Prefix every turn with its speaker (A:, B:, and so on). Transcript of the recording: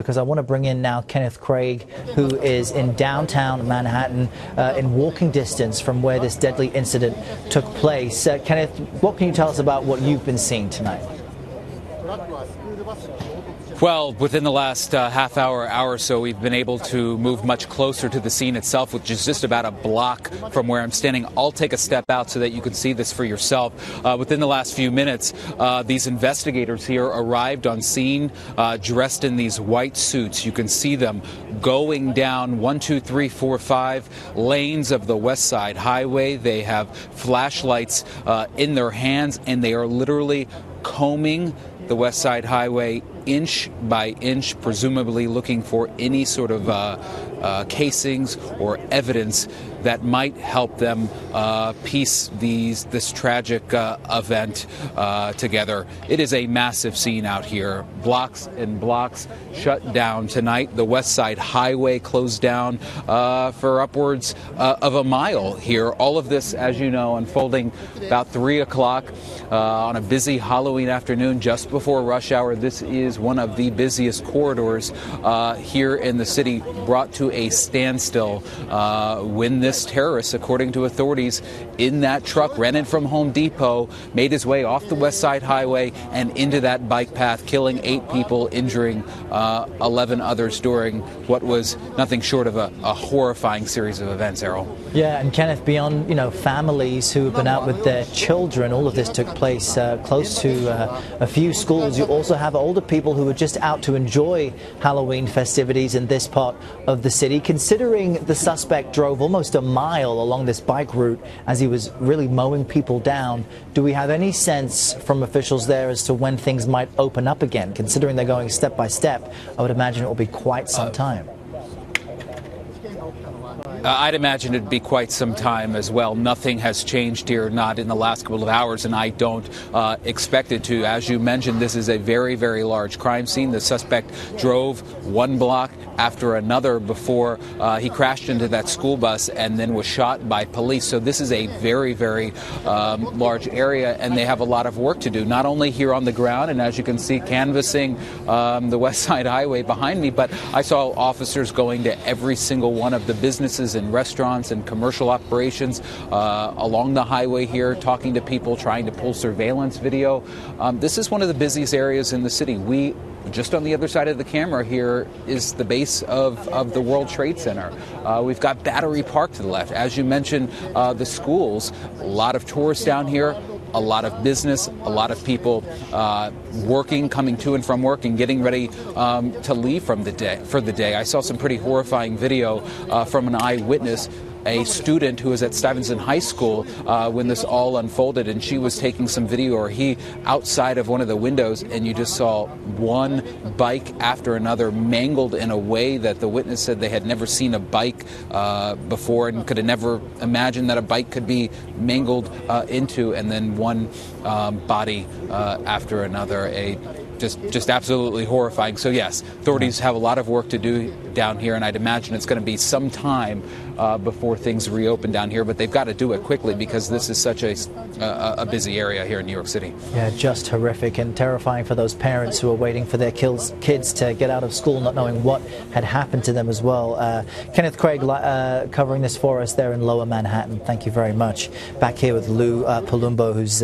A: Because I want to bring in now Kenneth Craig, who is in downtown Manhattan, in walking distance from where this deadly incident took place. Kenneth, what can you tell us about what you've been seeing tonight?
B: Well, within the last half hour or so, we've been able to move much closer to the scene itself, which is just about a block from where I'm standing. I'll take a step out so that you can see this for yourself. Within the last few minutes, these investigators here arrived on scene dressed in these white suits. You can see them going down 1, 2, 3, 4, 5 lanes of the West Side Highway. They have flashlights in their hands, and they are literally combing the West Side Highway inch by inch, presumably looking for any sort of casings or evidence that might help them piece this tragic event together. It is a massive scene out here. Blocks and blocks shut down tonight. The West Side Highway closed down for upwards of a mile here. All of this, as you know, unfolding about 3 o'clock on a busy Halloween afternoon just before rush hour. This is one of the busiest corridors here in the city, brought to a standstill when this terrorist, according to authorities, in that truck ran in from Home Depot, made his way off the West Side Highway and into that bike path, killing 8 people, injuring 11 others during what was nothing short of a horrifying series of events, Errol.
A: Yeah, and Kenneth, beyond families who have been out with their children, all of this took place close to a few schools. You also have older people who were just out to enjoy Halloween festivities in this part of the city. Considering the suspect drove almost a mile along this bike route as he was really mowing people down, do we have any sense from officials there as to when things might open up again? Considering they're going step by step, I would imagine it will be quite some time.
B: I'd imagine it'd be quite some time as well. Nothing has changed here, not in the last couple of hours, and I don't expect it to. As you mentioned, this is a very, very large crime scene. The suspect drove 1 block after another before he crashed into that school bus and then was shot by police. So this is a very, very large area, and they have a lot of work to do, not only here on the ground, and as you can see, canvassing the West Side Highway behind me, but I saw officers going to every single one of the businesses and restaurants and commercial operations along the highway here, talking to people, trying to pull surveillance video. This is one of the busiest areas in the city. Just on the other side of the camera here is the base of the World Trade Center. We've got Battery Park to the left. As you mentioned, the schools, a lot of tourists down here, a lot of business, a lot of people working, coming to and from work and getting ready to leave for the day. I saw some pretty horrifying video from an eyewitness, a student who was at Stuyvesant High School when this all unfolded, and she was taking some video, or he, outside of one of the windows, and you just saw one bike after another mangled in a way that the witness said they had never seen a bike before and could have never imagined that a bike could be mangled into, and then one body after another. Just absolutely horrifying. So yes, authorities have a lot of work to do down here, and I'd imagine it's going to be some time before things reopen down here, but they've got to do it quickly because this is such a busy area here in New York City. Yeah,
A: just horrific and terrifying for those parents who are waiting for their kids to get out of school, not knowing what had happened to them as well. Kenneth Craig covering this for us there in Lower Manhattan. Thank you very much. Back here with Lou Palumbo, who's